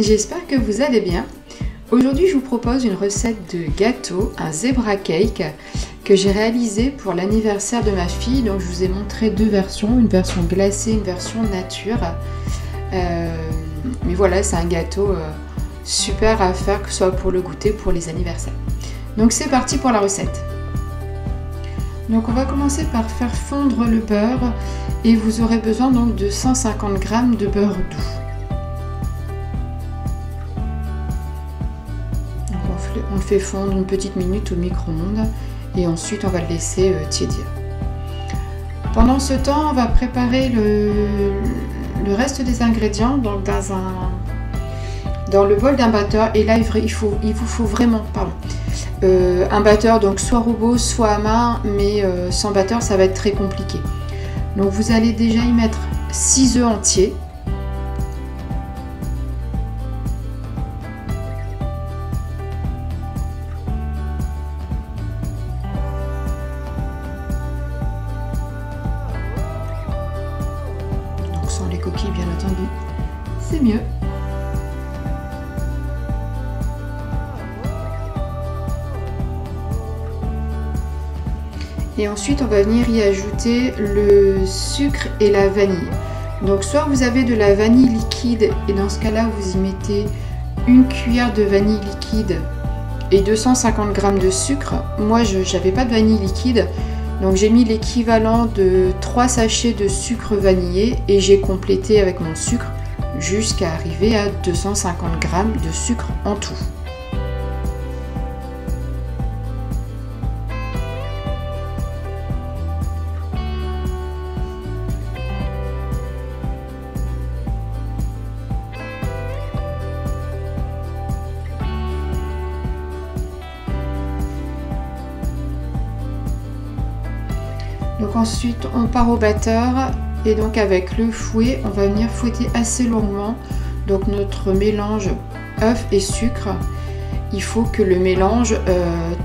j'espère que vous allez bien. Aujourd'hui je vous propose une recette de gâteau, un zebra cake que j'ai réalisé pour l'anniversaire de ma fille. Donc je vous ai montré deux versions, une version glacée, une version nature. Mais voilà, c'est un gâteau super à faire, que ce soit pour le goûter, pour les anniversaires. Donc c'est parti pour la recette. Donc on va commencer par faire fondre le beurre et vous aurez besoin donc de 150 g de beurre doux. Donc on le fait fondre une petite minute au micro-ondes et ensuite on va le laisser tiédir. Pendant ce temps, on va préparer le reste des ingrédients donc dans le bol d'un batteur. Et là il vous faut vraiment un batteur, donc soit robot soit à main, mais sans batteur ça va être très compliqué. Donc vous allez déjà y mettre 6 œufs entiers, donc sans les coquilles bien entendu, c'est mieux. Et ensuite on va venir y ajouter le sucre et la vanille. Donc soit vous avez de la vanille liquide et dans ce cas là vous y mettez une cuillère de vanille liquide et 250 g de sucre. Moi je n'avais pas de vanille liquide, donc j'ai mis l'équivalent de 3 sachets de sucre vanillé et j'ai complété avec mon sucre jusqu'à arriver à 250 g de sucre en tout. Donc ensuite on part au batteur et donc avec le fouet on va venir fouetter assez longuement donc notre mélange œuf et sucre. Il faut que le mélange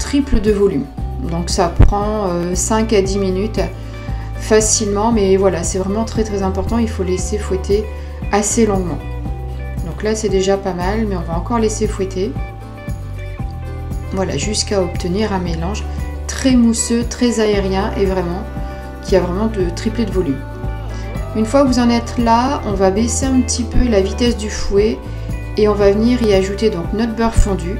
triple de volume, donc ça prend 5 à 10 minutes facilement, mais voilà, c'est vraiment très important, il faut laisser fouetter assez longuement. Donc là c'est déjà pas mal, mais on va encore laisser fouetter, voilà, jusqu'à obtenir un mélange très mousseux, très aérien et vraiment qui a vraiment de triplé de volume. Une fois que vous en êtes là, on va baisser un petit peu la vitesse du fouet et on va venir y ajouter donc notre beurre fondu.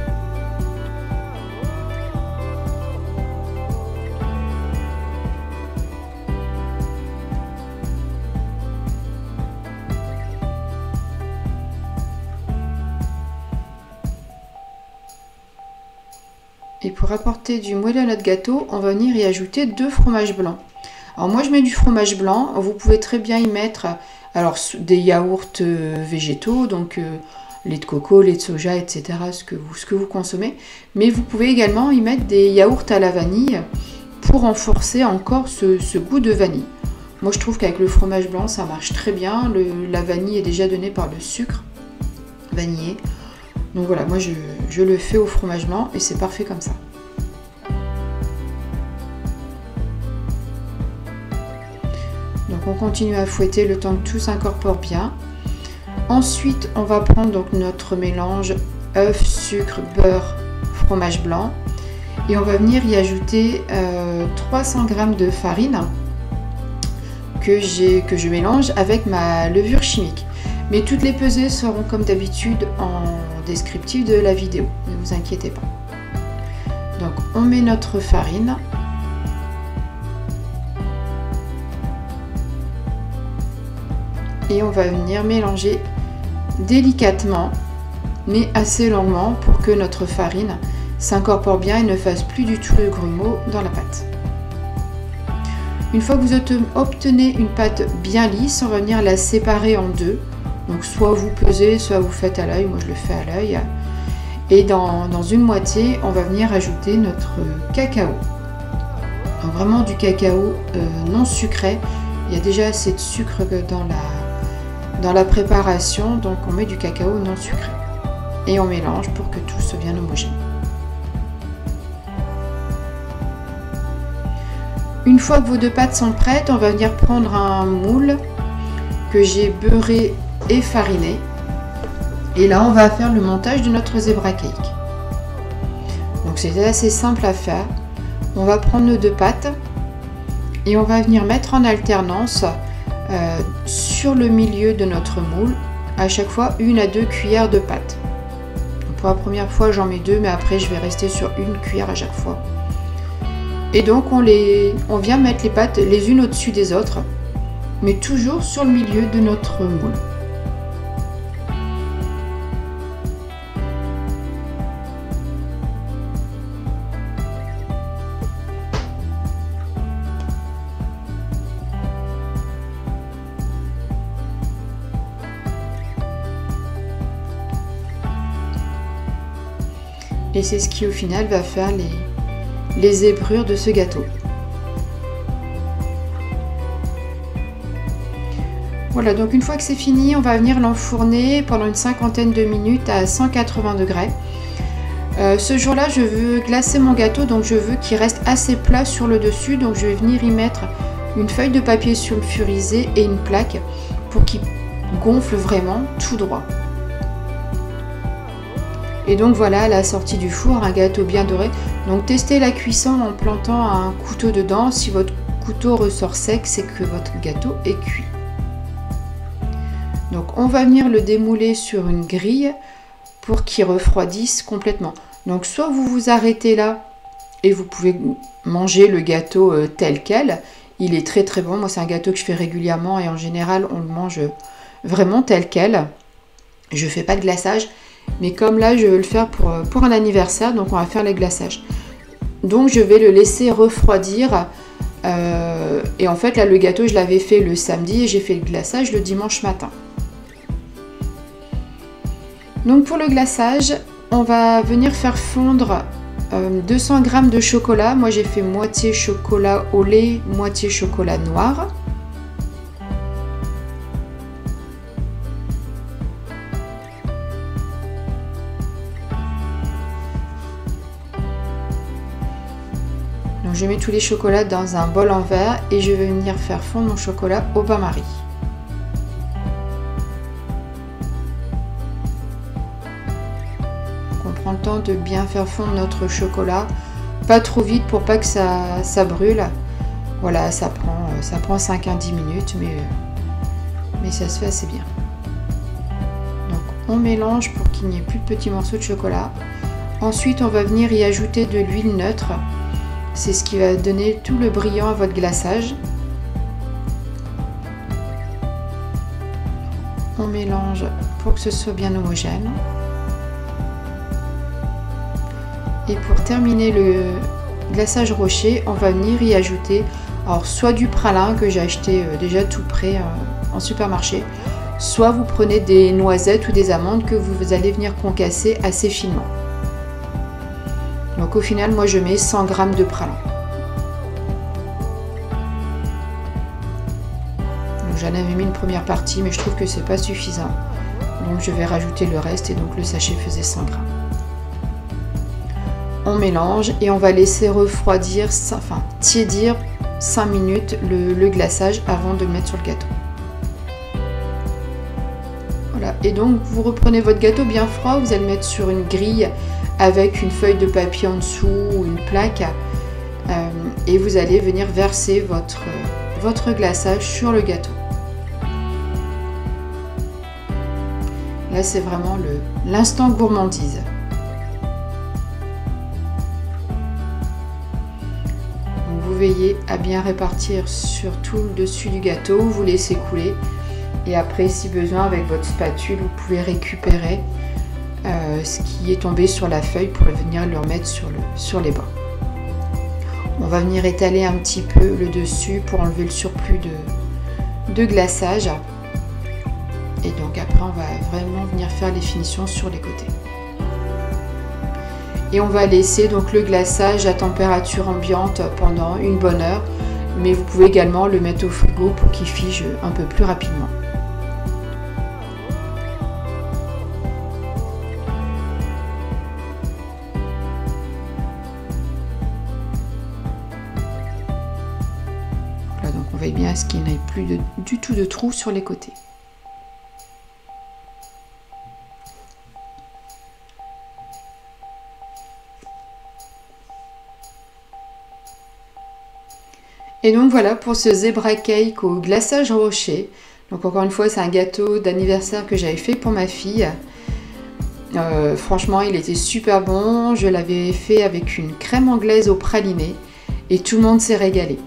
Et pour apporter du moelleux à notre gâteau, on va venir y ajouter 2 fromages blancs. Alors moi je mets du fromage blanc, vous pouvez très bien y mettre alors des yaourts végétaux, donc lait de coco, lait de soja, etc. ce que vous consommez. Mais vous pouvez également y mettre des yaourts à la vanille pour renforcer encore ce goût de vanille. Moi je trouve qu'avec le fromage blanc ça marche très bien, la vanille est déjà donnée par le sucre vanillé. Donc voilà, moi je le fais au fromage blanc et c'est parfait comme ça. Donc on continue à fouetter le temps que tout s'incorpore bien. Ensuite on va prendre donc notre mélange œuf, sucre, beurre, fromage blanc et on va venir y ajouter 300 g de farine que je mélange avec ma levure chimique. Mais toutes les pesées seront comme d'habitude en descriptif de la vidéo, ne vous inquiétez pas. Donc on met notre farine. Et on va venir mélanger délicatement mais assez longuement pour que notre farine s'incorpore bien et ne fasse plus du tout de grumeaux dans la pâte. Une fois que vous obtenez une pâte bien lisse, on va venir la séparer en deux. Donc soit vous pesez, soit vous faites à l'œil, moi je le fais à l'œil. Et dans une moitié, on va venir ajouter notre cacao. Donc vraiment du cacao non sucré. Il y a déjà assez de sucre dans la préparation, donc on met du cacao non sucré. Et on mélange pour que tout soit bien homogène. Une fois que vos deux pâtes sont prêtes, on va venir prendre un moule que j'ai beurré et fariné. Et là, on va faire le montage de notre zebra cake. Donc c'est assez simple à faire. On va prendre nos 2 pâtes et on va venir mettre en alternance sur le milieu de notre moule, à chaque fois 1 à 2 cuillères de pâte. Pour la première fois, j'en mets 2, mais après je vais rester sur 1 cuillère à chaque fois. Et donc on vient mettre les pâtes les unes au-dessus des autres, mais toujours sur le milieu de notre moule. Et c'est ce qui au final va faire les zébrures de ce gâteau. Voilà, donc une fois que c'est fini, on va venir l'enfourner pendant une 50aine de minutes à 180 degrés. Ce jour-là, je veux glacer mon gâteau, donc je veux qu'il reste assez plat sur le dessus. Donc je vais venir y mettre une feuille de papier sulfurisé et une plaque pour qu'il gonfle vraiment tout droit. Et donc voilà, à la sortie du four, un gâteau bien doré. Donc testez la cuisson en plantant un couteau dedans. Si votre couteau ressort sec, c'est que votre gâteau est cuit. Donc on va venir le démouler sur une grille pour qu'il refroidisse complètement. Donc soit vous vous arrêtez là et vous pouvez manger le gâteau tel quel. Il est très très bon. Moi c'est un gâteau que je fais régulièrement et en général on le mange vraiment tel quel. Je ne fais pas de glaçage. Mais comme là, je vais le faire pour un anniversaire, donc on va faire les glaçages. Donc je vais le laisser refroidir. Et en fait, là, le gâteau, je l'avais fait le samedi et j'ai fait le glaçage le dimanche matin. Donc pour le glaçage, on va venir faire fondre 200 g de chocolat. Moi, j'ai fait moitié chocolat au lait, moitié chocolat noir. Je mets tous les chocolats dans un bol en verre et je vais venir faire fondre mon chocolat au bain-marie. On prend le temps de bien faire fondre notre chocolat, pas trop vite pour pas que ça brûle. Voilà, ça prend 5 à 10 minutes, mais ça se fait assez bien. Donc on mélange pour qu'il n'y ait plus de petits morceaux de chocolat. Ensuite, on va venir y ajouter de l'huile neutre. C'est ce qui va donner tout le brillant à votre glaçage. On mélange pour que ce soit bien homogène. Et pour terminer le glaçage rocher, on va venir y ajouter alors soit du pralin que j'ai acheté déjà tout prêt en supermarché, soit vous prenez des noisettes ou des amandes que vous allez venir concasser assez finement. Donc au final, moi je mets 100 g de pralin. J'en avais mis une première partie, mais je trouve que c'est pas suffisant. Donc je vais rajouter le reste et donc le sachet faisait 100 g. On mélange et on va laisser refroidir, enfin tiédir 5 minutes le glaçage avant de le mettre sur le gâteau. Voilà, et donc vous reprenez votre gâteau bien froid, vous allez le mettre sur une grille avec une feuille de papier en dessous ou une plaque et vous allez venir verser votre glaçage sur le gâteau. Là c'est vraiment l'instant gourmandise. Donc, vous veillez à bien répartir sur tout le dessus du gâteau, vous laissez couler et après si besoin avec votre spatule vous pouvez récupérer ce qui est tombé sur la feuille pour venir le remettre sur les bords. On va venir étaler un petit peu le dessus pour enlever le surplus de glaçage. Et donc après on va vraiment venir faire les finitions sur les côtés. Et on va laisser donc le glaçage à température ambiante pendant une bonne heure. Mais vous pouvez également le mettre au frigo pour qu'il fige un peu plus rapidement. On veille bien à ce qu'il n'y ait plus du tout de trous sur les côtés. Et donc voilà pour ce zebra cake au glaçage rocher. Donc encore une fois, c'est un gâteau d'anniversaire que j'avais fait pour ma fille. Franchement, il était super bon. Je l'avais fait avec une crème anglaise au praliné et tout le monde s'est régalé.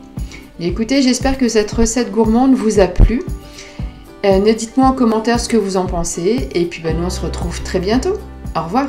Écoutez, j'espère que cette recette gourmande vous a plu. Dites-moi en commentaire ce que vous en pensez. Et puis nous on se retrouve très bientôt. Au revoir.